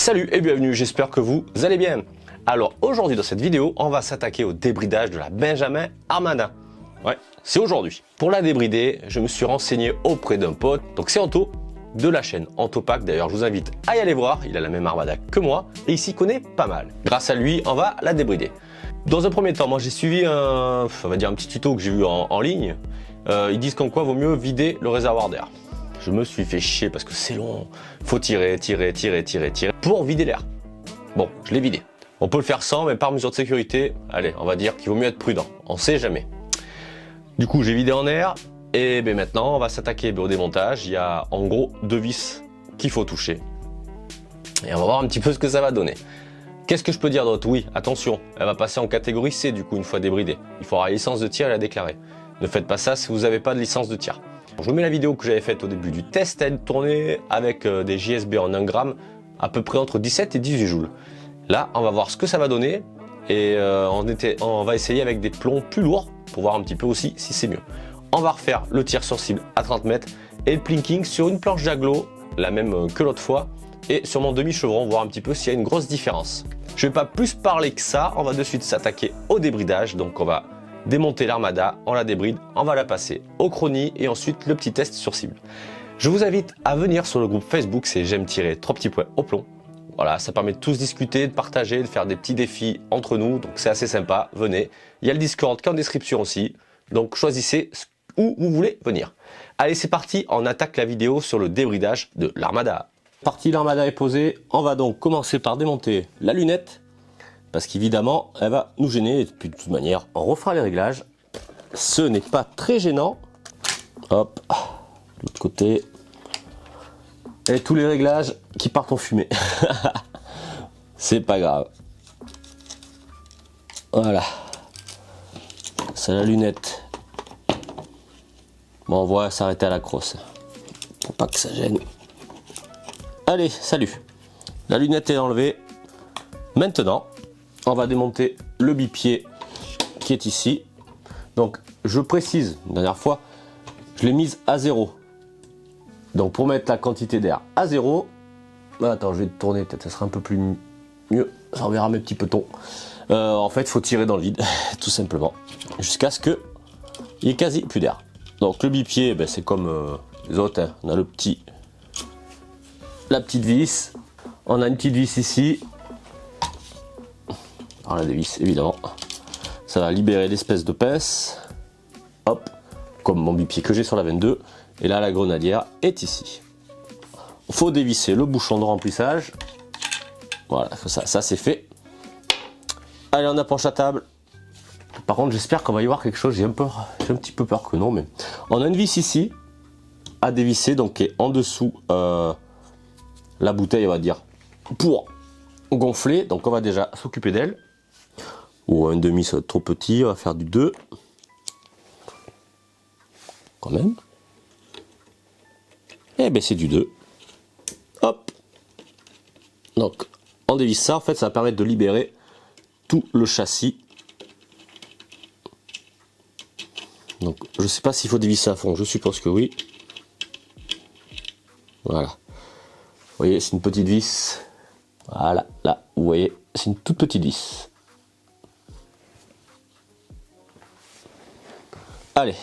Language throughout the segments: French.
Salut et bienvenue, j'espère que vous allez bien. Alors aujourd'hui dans cette vidéo, on va s'attaquer au débridage de la Benjamin Armada. Ouais, c'est aujourd'hui. Pour la débrider, je me suis renseigné auprès d'un pote, donc c'est Anto, de la chaîne Antopack. D'ailleurs, je vous invite à y aller voir, il a la même Armada que moi et il s'y connaît pas mal. Grâce à lui, on va la débrider. Dans un premier temps, moi j'ai suivi un petit tuto que j'ai vu en ligne. Ils disent qu'en quoi vaut mieux vider le réservoir d'air. Je me suis fait chier parce que c'est long. Faut tirer pour vider l'air. Bon, je l'ai vidé. On peut le faire sans, mais par mesure de sécurité, allez, on va dire qu'il vaut mieux être prudent. On sait jamais. Du coup, j'ai vidé en air. Et ben maintenant, on va s'attaquer au démontage. Il y a en gros 2 vis qu'il faut toucher. Et on va voir un petit peu ce que ça va donner. Qu'est-ce que je peux dire d'autre? Oui, attention, elle va passer en catégorie C du coup une fois débridée. Il faudra la licence de tir et la déclarer. Ne faites pas ça si vous n'avez pas de licence de tir. Je vous mets la vidéo que j'avais faite au début du test, elle tournait avec des JSB en 1 gramme, à peu près entre 17 et 18 joules. Là, on va voir ce que ça va donner et on va essayer avec des plombs plus lourds pour voir un petit peu aussi si c'est mieux. On va refaire le tir sur cible à 30 mètres et le plinking sur une planche d'aglo, la même que l'autre fois, et sur mon demi-chevron, voir un petit peu s'il y a une grosse différence. Je vais pas plus parler que ça, on va de suite s'attaquer au débridage, donc on va démonter l'Armada, on la débride, on va la passer au chrony et ensuite le petit test sur cible. Je vous invite à venir sur le groupe Facebook, c'est j'aime tirer 3 petits points au plomb. Voilà, ça permet de tous discuter, de partager, de faire des petits défis entre nous, donc c'est assez sympa, venez. Il y a le Discord qui est en description aussi, donc choisissez où vous voulez venir. Allez, c'est parti, on attaque la vidéo sur le débridage de l'Armada. Parti, l'Armada est posée, on va donc commencer par démonter la lunette. Parce qu'évidemment, elle va nous gêner. Et puis de toute manière, on refera les réglages. Ce n'est pas très gênant. Hop, de l'autre côté. Et tous les réglages qui partent en fumée. C'est pas grave. Voilà. C'est la lunette. Bon, on va s'arrêter à la crosse. Pour pas que ça gêne. Allez, salut. La lunette est enlevée. Maintenant, on va démonter le bipied qui est ici. Donc je précise, une dernière fois, je l'ai mise à 0. Donc pour mettre la quantité d'air à 0, attends, je vais tourner, peut-être ça sera un peu plus mieux, ça reverra mes petits petons. En fait, il faut tirer dans le vide, tout simplement, jusqu'à ce qu'il y ait quasi plus d'air. Donc le bipied, ben, c'est comme les autres, hein. On a la petite vis, on a une petite vis ici. Alors la dévisse, évidemment, ça va libérer l'espèce de pince, hop, comme mon bipied que j'ai sur la 22, et là la grenadière est ici. Il faut dévisser le bouchon de remplissage, voilà, ça c'est fait. Allez, on approche la table. Par contre, j'espère qu'on va y voir quelque chose, j'ai un petit peu peur que non, mais on a une vis ici à dévisser, donc qui est en dessous la bouteille, on va dire, pour gonfler, donc on va déjà s'occuper d'elle. Ou un demi, ça va être trop petit, on va faire du 2. Quand même. Et ben c'est du 2. Hop. Donc, on dévisse ça, en fait, ça va permettre de libérer tout le châssis. Donc, je sais pas s'il faut dévisser à fond, je suppose que oui. Voilà. Vous voyez, c'est une petite vis. Voilà, là, vous voyez, c'est une toute petite vis. Allez,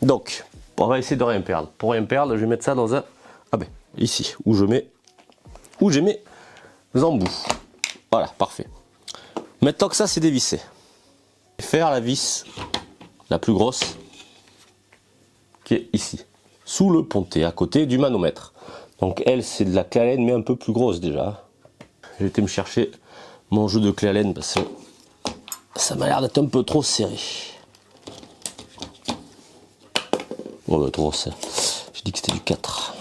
donc, on va essayer de rien perdre. Pour rien perdre, je vais mettre ça dans un... Ah ben, ici, où j'ai mes embouts. Voilà, parfait. Maintenant que ça, c'est dévissé. Faire la vis la plus grosse, qui est ici, sous le pontet, à côté du manomètre. Donc elle, c'est de la clé à laine, mais un peu plus grosse déjà. J'ai été me chercher mon jeu de clé à laine, parce que ça m'a l'air d'être un peu trop serré. Oh bah trop ça. J'ai dit que c'était du 4.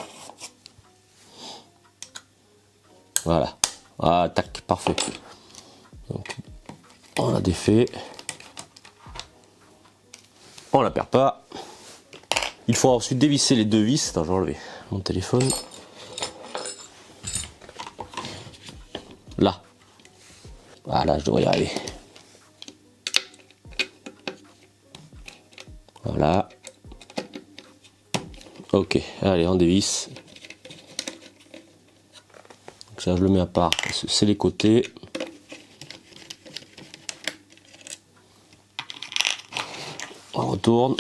Voilà. Ah tac, parfait. Donc, on la défait. On la perd pas. Il faut ensuite dévisser les 2 vis. Attends, je vais enlever mon téléphone. Là. Voilà, je devrais y arriver. Voilà. Ok, allez, on dévisse. Donc ça je le mets à part, c'est les côtés. On retourne.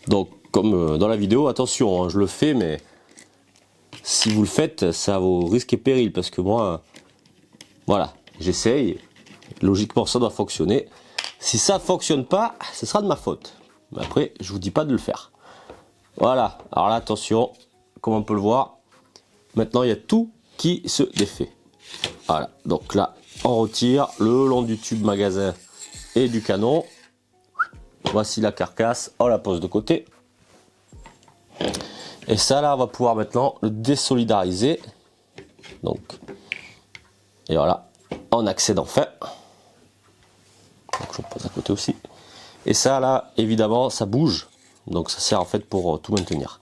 Donc comme dans la vidéo, attention, hein, je le fais, mais si vous le faites, ça a vos risques et périls, parce que moi, voilà, j'essaye, logiquement ça doit fonctionner. Si ça ne fonctionne pas, ce sera de ma faute. Mais après, je vous dis pas de le faire. Voilà, alors là, attention, comme on peut le voir, maintenant il y a tout qui se défait. Voilà, donc là, on retire le long du tube magasin et du canon. Voici la carcasse, on la pose de côté. Et ça là, on va pouvoir maintenant le désolidariser. Donc, et voilà, on accède enfin. Donc je le pose à côté aussi. Et ça là, évidemment, ça bouge. Donc ça sert en fait pour tout maintenir.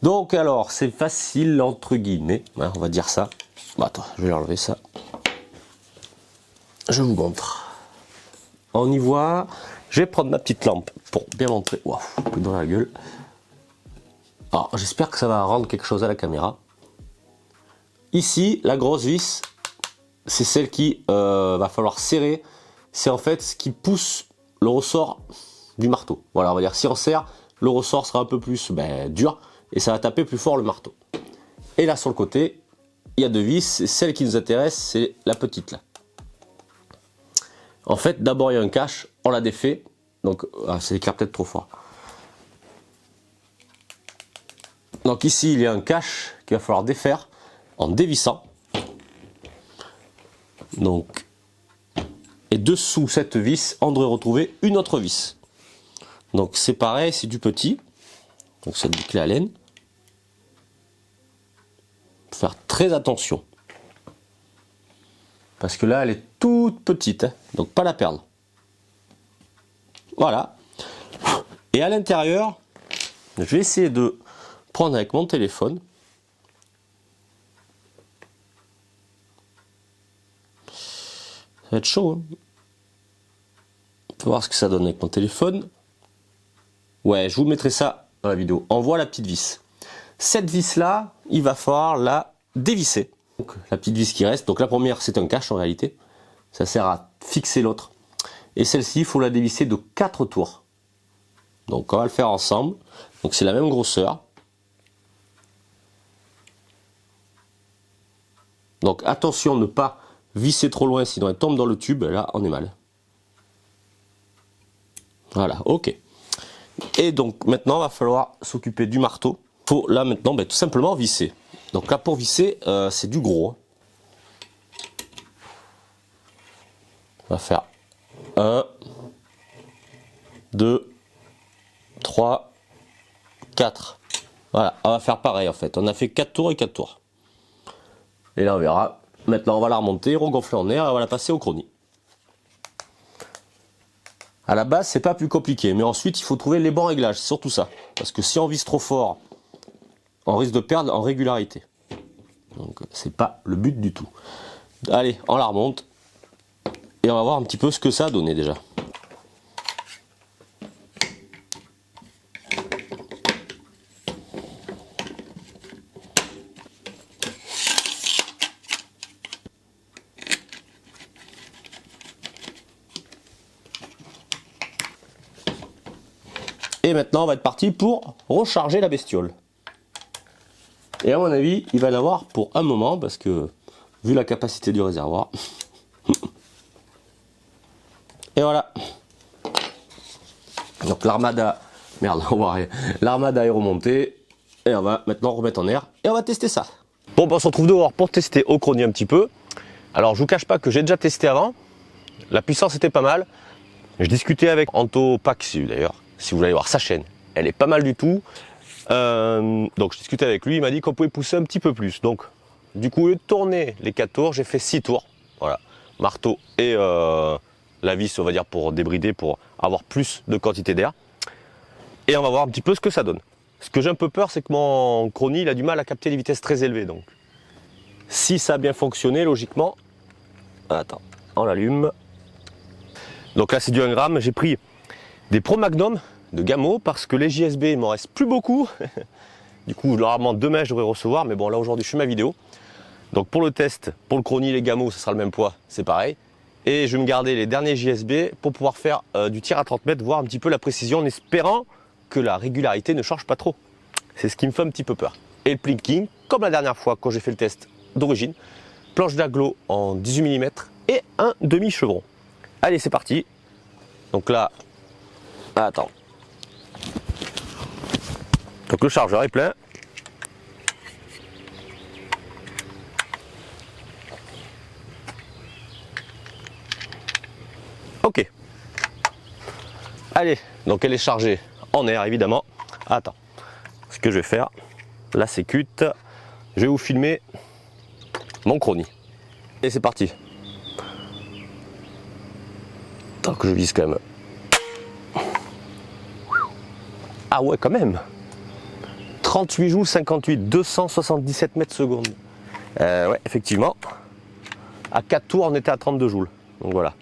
Donc alors, c'est facile entre guillemets, hein, on va dire ça. Bon, attends, je vais enlever ça. Je vous montre. On y voit. Je vais prendre ma petite lampe pour bien montrer. Waouh, coup dans la gueule. Alors, j'espère que ça va rendre quelque chose à la caméra. Ici, la grosse vis, c'est celle qui va falloir serrer. C'est en fait ce qui pousse le ressort du marteau. Voilà, on va dire si on serre, le ressort sera un peu plus dur et ça va taper plus fort le marteau. Et là, sur le côté, il y a deux vis. Celle qui nous intéresse, c'est la petite là. En fait, d'abord, il y a un cache, on l'a défait. Donc, c'est éclair peut-être trop fort. Donc ici, il y a un cache qu'il va falloir défaire en dévissant. Donc, et dessous cette vis, on devrait retrouver une autre vis. Donc c'est pareil, c'est du petit. Donc c'est du clé à laine. Faut faire très attention. Parce que là, elle est toute petite, hein, donc pas la perdre. Voilà. Et à l'intérieur, je vais essayer de prendre avec mon téléphone. Ça va être chaud. Hein. On va voir ce que ça donne avec mon téléphone. Ouais, je vous mettrai ça dans la vidéo. On voit la petite vis. Cette vis là, il va falloir la dévisser. Donc, la petite vis qui reste. Donc la première, c'est un cache en réalité. Ça sert à fixer l'autre. Et celle-ci, il faut la dévisser de 4 tours. Donc on va le faire ensemble. Donc c'est la même grosseur. Donc attention, ne pas visser trop loin, sinon elle tombe dans le tube. Là, on est mal. Voilà, ok. Et donc maintenant, il va falloir s'occuper du marteau. Il faut là maintenant tout simplement visser. Donc là, pour visser, c'est du gros. On va faire 1, 2, 3, 4. Voilà, on va faire pareil en fait. On a fait 4 tours et 4 tours. Et là, on verra. Maintenant, on va la remonter, regonfler en air et on va la passer au chrony. À la base, c'est pas plus compliqué, mais ensuite, il faut trouver les bons réglages, c'est surtout ça. Parce que si on vise trop fort, on risque de perdre en régularité. Donc, c'est pas le but du tout. Allez, on la remonte. Et on va voir un petit peu ce que ça a donné déjà. Et maintenant, on va être parti pour recharger la bestiole. Et à mon avis, il va y en avoir pour un moment, parce que, vu la capacité du réservoir. Et voilà. Donc l'armada, merde, on voit rien. L'armada est remontée. Et on va maintenant remettre en air. Et on va tester ça. Bon, on se retrouve dehors pour tester au chrony un petit peu. Alors, je vous cache pas que j'ai déjà testé avant. La puissance était pas mal. Je discutais avec Anto Pax d'ailleurs. Si vous voulez aller voir sa chaîne, elle est pas mal du tout. Donc je discutais avec lui, il m'a dit qu'on pouvait pousser un petit peu plus. Donc du coup, au lieu de tourner les 4 tours, j'ai fait 6 tours. Voilà, marteau et la vis, on va dire, pour débrider, pour avoir plus de quantité d'air. Et on va voir un petit peu ce que ça donne. Ce que j'ai un peu peur, c'est que mon chrony, il a du mal à capter des vitesses très élevées. Donc si ça a bien fonctionné, logiquement... Attends, on l'allume. Donc là, c'est du 1 gramme. J'ai pris des Pro Magnum de Gamo parce que les JSB il m'en reste plus beaucoup. Du coup normalement demain je devrais recevoir, mais bon là aujourd'hui je fais ma vidéo. Donc pour le test, pour le Crony, les Gamo, ce sera le même poids, c'est pareil. Et je vais me garder les derniers JSB pour pouvoir faire du tir à 30 mètres, voir un petit peu la précision en espérant que la régularité ne change pas trop. C'est ce qui me fait un petit peu peur. Et le plinking, comme la dernière fois quand j'ai fait le test d'origine, planche d'agglo en 18 mm et un demi-chevron. Allez, c'est parti. Donc là, attends. Donc le chargeur est plein. Ok. Allez, donc elle est chargée en air évidemment. Attends, ce que je vais faire, la sécute, je vais vous filmer mon Crony. Et c'est parti. Tant que je vise quand même. Ah ouais, quand même. 38 joules 58, 277 mètres secondes. Ouais, effectivement. À 4 tours, on était à 32 joules. Donc voilà.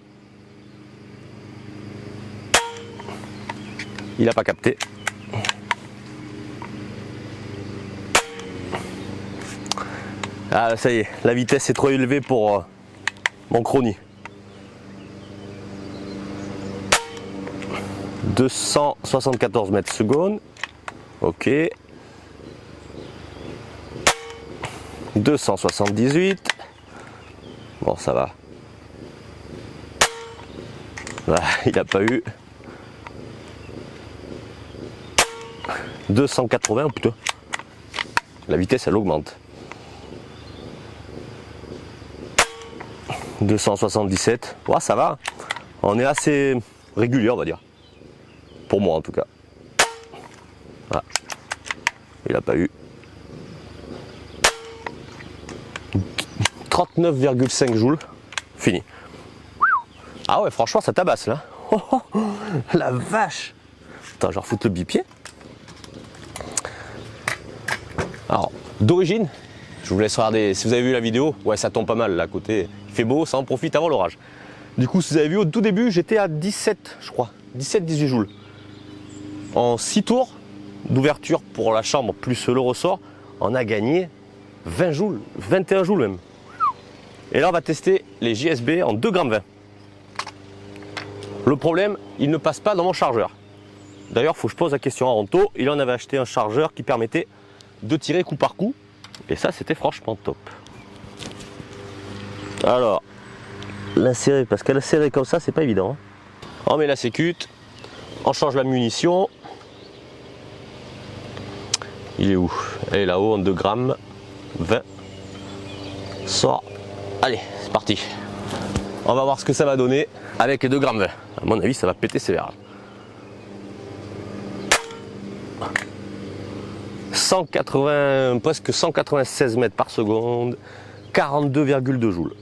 Il n'a pas capté. Ah, ça y est, la vitesse est trop élevée pour mon Crony. 274 mètres secondes. Ok. 278. Bon, ça va. Ah, il n'a pas eu. 280, putain. La vitesse, elle augmente. 277. Ouais, ça va. On est assez régulier, on va dire. Pour moi, en tout cas. Voilà. Il n'a pas eu. 39,5 joules. Fini. Ah ouais, franchement, ça tabasse, là. Oh, oh, oh, la vache. Attends, je vais refoutre le bipied. Alors, d'origine, je vous laisse regarder, si vous avez vu la vidéo, ouais, ça tombe pas mal là, à côté, il fait beau, ça en profite avant l'orage. Du coup, si vous avez vu, au tout début, j'étais à 17, je crois, 17-18 joules. En 6 tours d'ouverture pour la chambre, plus le ressort, on a gagné 20 joules, 21 joules même. Et là, on va tester les JSB en 2,20 g. Le problème, il ne passe pas dans mon chargeur. D'ailleurs, il faut que je pose la question à Ronto, il en avait acheté un chargeur qui permettait de tirer coup par coup, et ça c'était franchement top. Alors, l'insérer, parce qu'elle serrée comme ça c'est pas évident. On met la sécute, on change la munition. Il est où? Elle est là-haut en 2 grammes 20. Sort. Allez, c'est parti. On va voir ce que ça va donner avec les 2 grammes 20. À mon avis ça va péter sévère. 180, presque 196 mètres par seconde, 42,2 joules.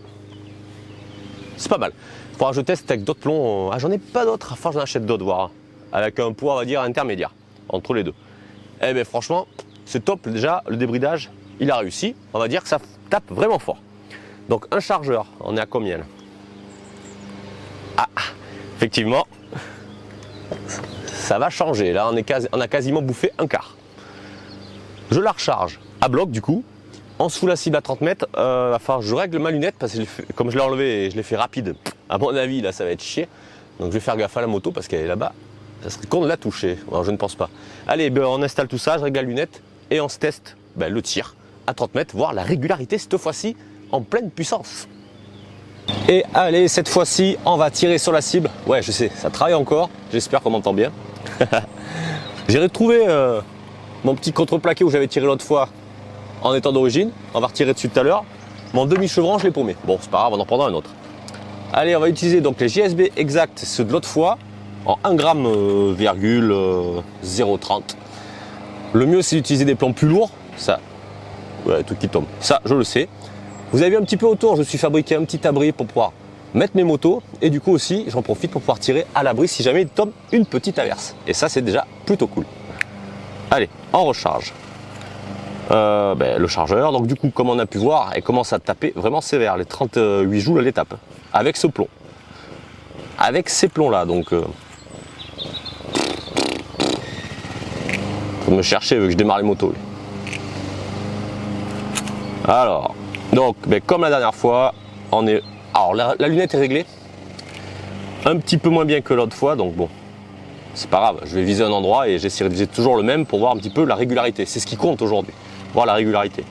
C'est pas mal. Il faudra que je teste avec d'autres plombs. Ah, j'en ai pas d'autres, enfin j'en achète d'autres, voir. Avec un poids, on va dire, intermédiaire entre les deux. Eh bien, franchement, c'est top. Déjà, le débridage, il a réussi. On va dire que ça tape vraiment fort. Donc, un chargeur, on est à combien là? Ah, effectivement, ça va changer. Là, on a quasiment bouffé un quart. Je la recharge à bloc du coup, en sous la cible à 30 mètres, enfin je règle ma lunette parce que comme je l'ai enlevé et je l'ai fait rapide, à mon avis là ça va être chier. Donc je vais faire gaffe à la moto parce qu'elle est là-bas, ça serait con de la toucher, alors, je ne pense pas. Allez, ben, on installe tout ça, je règle la lunette et on se teste le tir à 30 mètres, voir la régularité cette fois-ci en pleine puissance. Et allez, cette fois-ci on va tirer sur la cible, ouais je sais, ça travaille encore, j'espère qu'on m'entend bien. J'ai retrouvé mon petit contreplaqué où j'avais tiré l'autre fois en étant d'origine. On va retirer dessus tout à l'heure. Mon demi-chevron, je l'ai paumé. Bon, c'est pas grave, on en prendra un autre. Allez, on va utiliser donc les JSB exacts, ceux de l'autre fois, en 1,030 g. Le mieux, c'est d'utiliser des plombs plus lourds. Ça, ouais, tout qui tombe. Ça, je le sais. Vous avez vu un petit peu autour, je me suis fabriqué un petit abri pour pouvoir mettre mes motos. Et du coup aussi, j'en profite pour pouvoir tirer à l'abri si jamais il tombe une petite averse. Et ça, c'est déjà plutôt cool. Allez, on recharge le chargeur. Donc du coup, comme on a pu voir, elle commence à taper vraiment sévère. Les 38 joules, elle les tape. Avec ce plomb. Avec ces plombs-là. Donc, Faut me chercher, vu que je démarre les motos. Lui. Alors, donc, ben, comme la dernière fois, on est. Alors, la lunette est réglée. Un petit peu moins bien que l'autre fois, donc bon. C'est pas grave, je vais viser un endroit et j'essaierai de viser toujours le même pour voir un petit peu la régularité. C'est ce qui compte aujourd'hui, voir la régularité.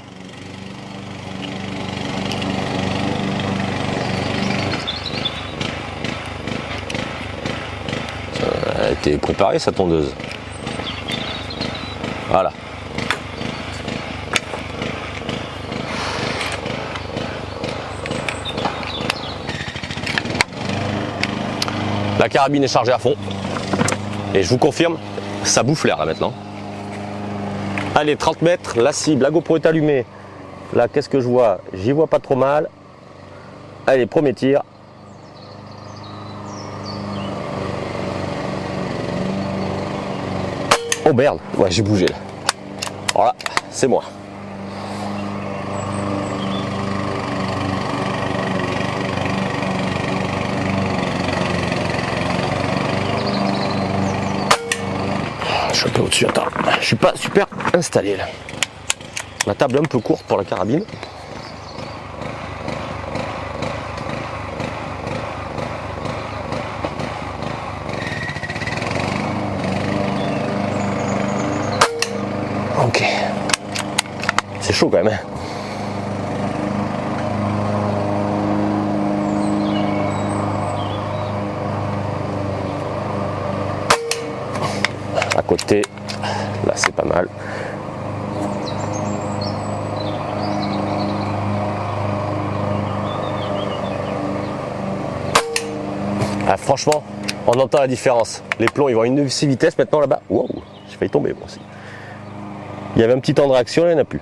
Elle a été préparée sa tondeuse. Voilà. La carabine est chargée à fond. Et je vous confirme, ça bouffe l'air là maintenant. Allez, 30 mètres, la cible, la GoPro est allumée. Là, qu'est-ce que je vois? J'y vois pas trop mal. Allez, premier tir. Oh merde, ouais, j'ai bougé là. Voilà, c'est moi. Je suis un peu au-dessus, attends, je suis pas super installé là. La table est un peu courte pour la carabine. Ok. C'est chaud quand même. Hein. À côté, là c'est pas mal. Ah, franchement, on entend la différence. Les plombs ils vont à une 6 vitesses maintenant là-bas. Wow, j'ai failli tomber moi aussi. Il y avait un petit temps de réaction, il n'y en a plus.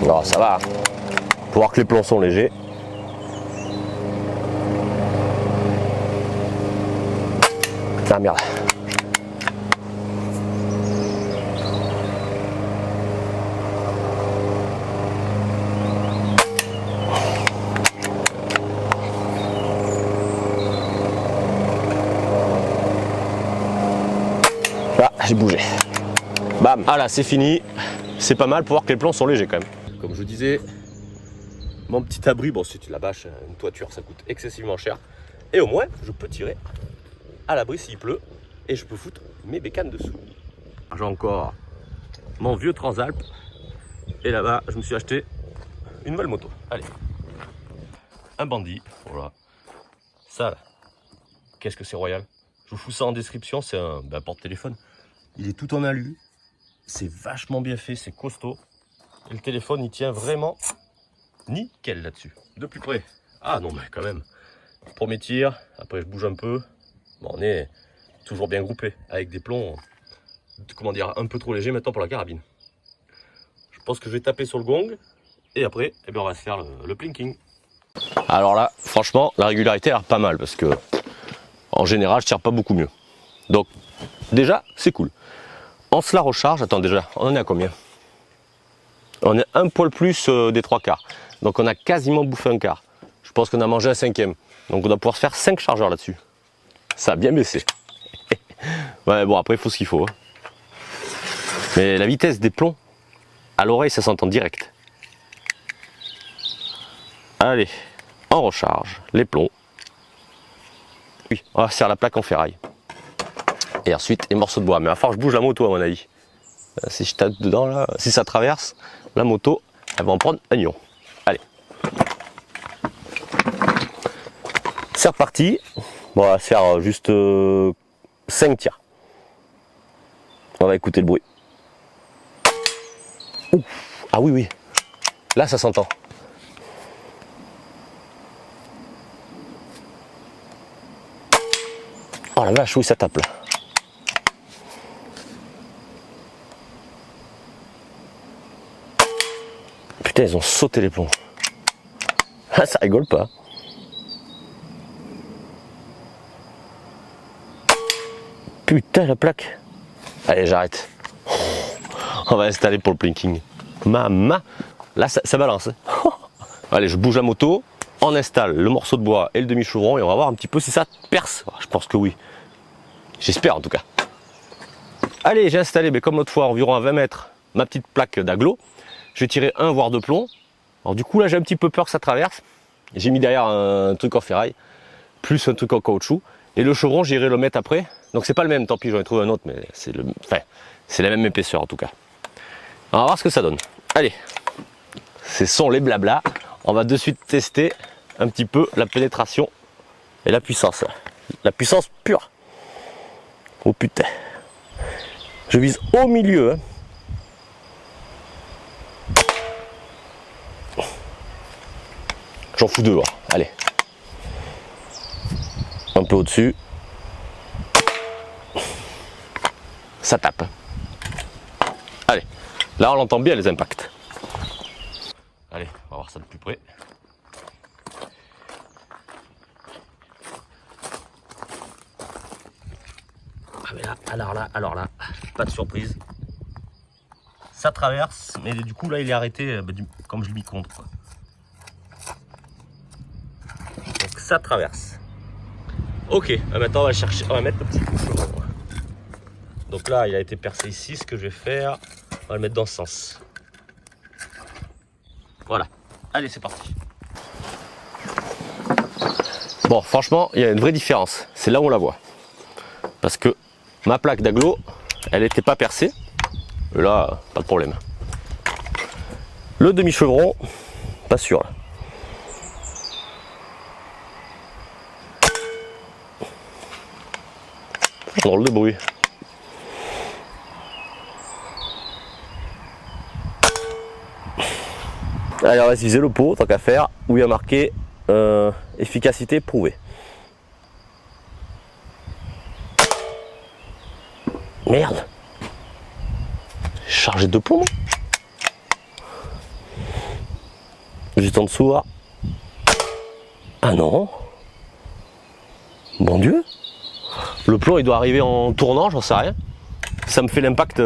Non, ça va. Faut voir que les plombs sont légers. Ah merde. Ah, j'ai bougé. Bam. Ah là, c'est fini. C'est pas mal pour voir que les plombs sont légers quand même. Comme je vous disais, mon petit abri, bon c'est la bâche, une toiture, ça coûte excessivement cher. Et au moins, je peux tirer à l'abri s'il pleut et je peux foutre mes bécanes dessous. J'ai encore mon vieux Transalp et là-bas, je me suis acheté une nouvelle moto. Allez, un bandit, voilà. Ça, là, qu'est-ce que c'est royal. Je vous fous ça en description, c'est un porte-téléphone. Il est tout en alu, c'est vachement bien fait, c'est costaud. Et le téléphone, il tient vraiment nickel là-dessus. De plus près. Ah non, mais quand même. Premier tir, après je bouge un peu. Bon, on est toujours bien groupé, avec des plombs, comment dire, un peu trop légers maintenant pour la carabine. Je pense que je vais taper sur le gong, et après, eh bien, on va se faire le plinking. Alors là, franchement, la régularité a l'air pas mal, parce que, en général, je tire pas beaucoup mieux. Donc, déjà, c'est cool. On se la recharge, attends déjà, on en est à combien? On est un poil plus des 3/4. Donc on a quasiment bouffé un quart. Je pense qu'on a mangé un 5e. Donc on doit pouvoir se faire 5 chargeurs là-dessus. Ça a bien baissé. Ouais, bon, après il faut ce qu'il faut. Hein. Mais la vitesse des plombs, à l'oreille, ça s'entend direct. Allez, on recharge les plombs. Oui, on va faire la plaque en ferraille. Et ensuite, les morceaux de bois. Mais il va falloir que je bouge la moto à mon avis. Si je tape dedans là, si ça traverse, la moto, elle va en prendre un lion. Allez. C'est reparti. Bon, on va se faire juste 5 tirs. On va écouter le bruit. Ouf. Ah oui, oui. Là, ça s'entend. Oh la vache, oui, ça tape là. Putain, ils ont sauté les plombs. Ah, ça rigole pas. Putain, la plaque. Allez, j'arrête. On va installer pour le plinking. Maman, là ça balance. Hein. Allez, je bouge la moto, on installe le morceau de bois et le demi-chevron et on va voir un petit peu si ça perce. Je pense que oui. J'espère en tout cas. Allez, j'ai installé, mais comme l'autre fois, environ à 20 mètres, ma petite plaque d'agglo. Je vais tirer un voire deux plombs. Alors du coup là j'ai un petit peu peur que ça traverse. J'ai mis derrière un truc en ferraille, plus un truc en caoutchouc. Et le chevron, j'irai le mettre après. Donc c'est pas le même, tant pis, j'en ai trouvé un autre, mais c'est la même épaisseur en tout cas. On va voir ce que ça donne. Allez, ce sont les blabla. On va de suite tester un petit peu la pénétration et la puissance. La puissance pure. Oh putain. Je vise au milieu. Hein. J'en fous deux. Allez. Un peu au-dessus. Ça tape. Allez. Là, on entend bien les impacts. Allez, on va voir ça de plus près. Ah mais là, alors là, pas de surprise. Ça traverse, mais du coup là il est arrêté comme je l'ai mis contre. Quoi. Donc ça traverse. Ok, maintenant on va chercher, on va mettre le petit chevron. Donc là il a été percé ici, ce que je vais faire, on va le mettre dans ce sens. Voilà, allez c'est parti. Bon franchement il y a une vraie différence, c'est là où on la voit. Parce que ma plaque d'agglo, elle n'était pas percée. Et là, pas de problème. Le demi-chevron, pas sûr. Là. Drôle de bruit. Allez, on va viser le pot, tant qu'à faire, où il y a marqué efficacité prouvée. Merde. Chargé de plomb. Juste en dessous. Là. Ah non. Bon Dieu. Le plomb il doit arriver en tournant, j'en sais rien. Ça me fait l'impact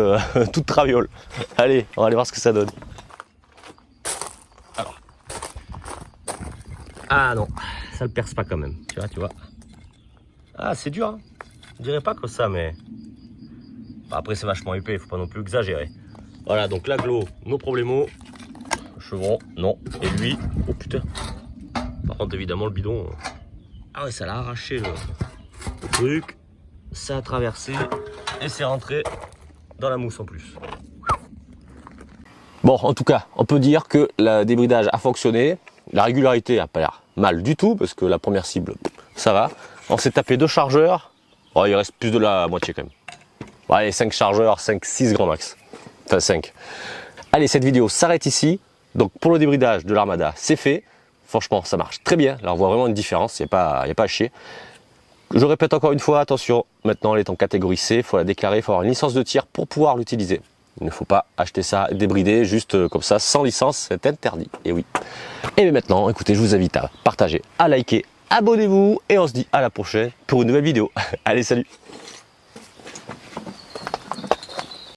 toute traviole. Allez, on va aller voir ce que ça donne. Alors. Ah non, ça le perce pas quand même. Tu vois. Ah c'est dur. Hein. Je dirais pas que ça, mais. Après c'est vachement épais, il faut pas non plus exagérer. Voilà, donc l'agglo, nos problèmes. Le chevron, non. Et lui, oh putain. Par contre évidemment le bidon. Ah ouais, ça l'a arraché le truc. Ça a traversé et c'est rentré dans la mousse en plus. Bon, en tout cas, on peut dire que le débridage a fonctionné. La régularité n'a pas l'air mal du tout parce que la première cible, ça va. On s'est tapé 2 chargeurs. Oh, il reste plus de la moitié quand même. Allez, 5 chargeurs, 5-6 grand max. Enfin 5. Allez, cette vidéo s'arrête ici. Donc pour le débridage de l'Armada, c'est fait. Franchement, ça marche très bien. Là, on voit vraiment une différence. Il n'y a pas à chier. Je répète encore une fois, attention, maintenant elle est en catégorie C. Il faut la déclarer, il faut avoir une licence de tir pour pouvoir l'utiliser. Il ne faut pas acheter ça débridé, juste comme ça, sans licence, c'est interdit. Et oui. Et bien maintenant, écoutez, je vous invite à partager, à liker, abonnez-vous. Et on se dit à la prochaine pour une nouvelle vidéo. Allez, salut!